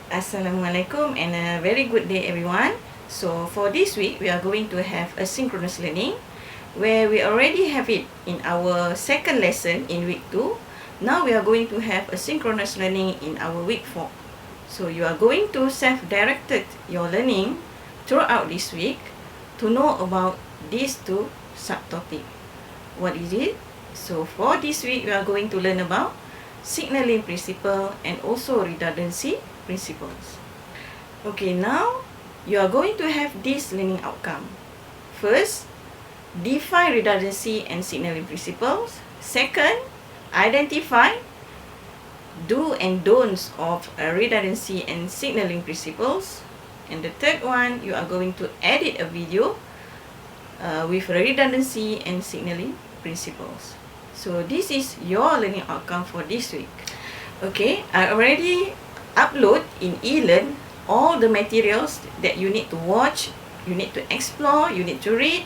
Assalamualaikum and a very good day everyone. So for this week we are going to have asynchronous learning where we already have it in our second lesson in week 2. Now we are going to have asynchronous learning in our week 4. So you are going to self-directed your learning throughout this week to know about these two subtopics. What is it? So for this week we are going to learn about signaling principle and also redundancy principles. Okay, now you are going to have this learning outcome. First, define redundancy and signaling principles. Second, identify do and don'ts of redundancy and signaling principles. And the third one, you are going to edit a video with redundancy and signaling principles. So this is your learning outcome for this week. Okay, I already upload in eLearn all the materials that you need to watch, you need to explore, you need to read,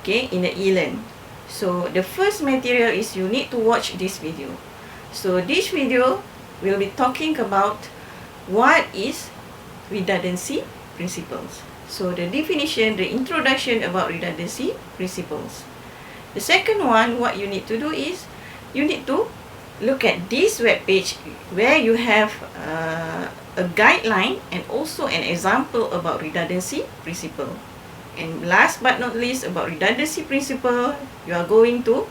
okay, in the eLearn. So the first material is you need to watch this video. So this video will be talking about what is redundancy principles. So the definition, the introduction about redundancy principles. The second one, what you need to do is you need to look at this web page where you have a guideline and also an example about redundancy principle. And last but not least, about redundancy principle, you are going to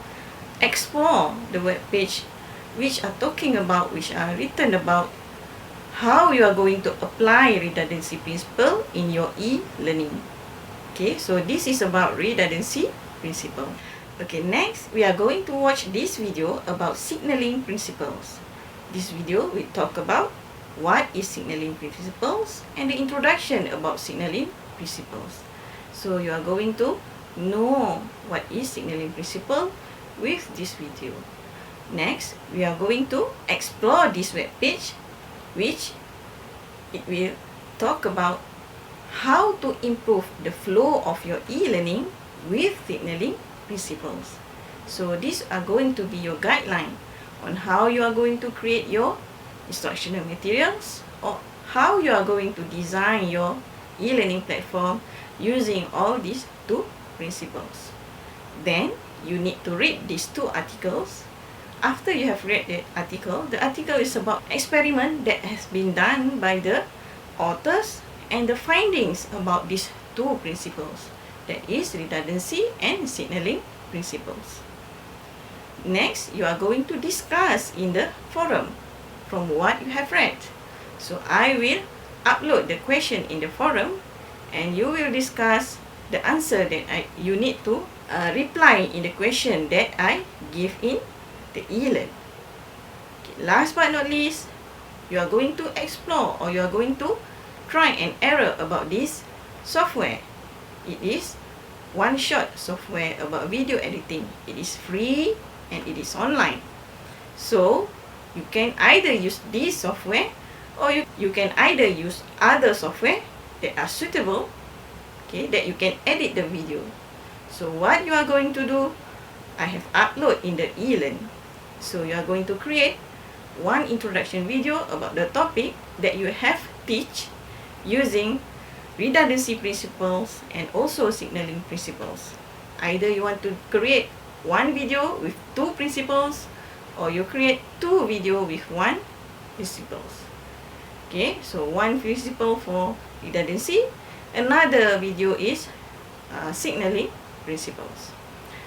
explore the web page which are written about how you are going to apply redundancy principle in your e-learning. Okay, so this is about redundancy principle. Okay, next we are going to watch this video about signaling principles. This video will talk about what is signaling principles and the introduction about signaling principles. So you are going to know what is signaling principle with this video. Next, we are going to explore this web page which it will talk about how to improve the flow of your e-learning with signaling principles. So these are going to be your guideline on how you are going to create your instructional materials or how you are going to design your e-learning platform using all these two principles. Then you need to read these two articles. After you have read the article is about experiment that has been done by the authors and the findings about these two principles. That is redundancy and signaling principles. Next, you are going to discuss in the forum from what you have read. So I will upload the question in the forum and you will discuss the answer that you need to reply in the question that I give in the e-learn. Okay, last but not least, you are going to explore or you are going to try and error about this software. It is one-shot software about video editing. It is free and it is online. So you can either use this software or you can either use other software that are suitable, okay, that you can edit the video. So what you are going to do, I have upload in the e-learn. So you are going to create one introduction video about the topic that you have teach using redundancy principles and also signaling principles. Either you want to create one video with two principles or you create two video with one principles. Okay, so one principle for redundancy, another video is signaling principles.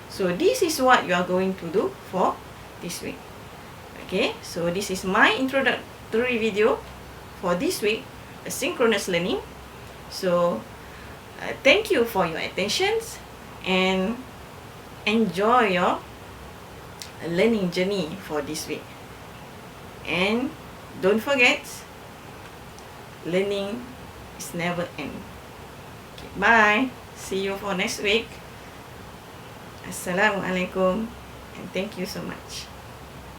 So this is what you are going to do for this week. Okay, so this is my introductory video for this week, asynchronous learning. So thank you for your attention and enjoy your learning journey for this week. And don't forget, learning is never end. Okay, bye. See you for next week. Assalamualaikum and thank you so much.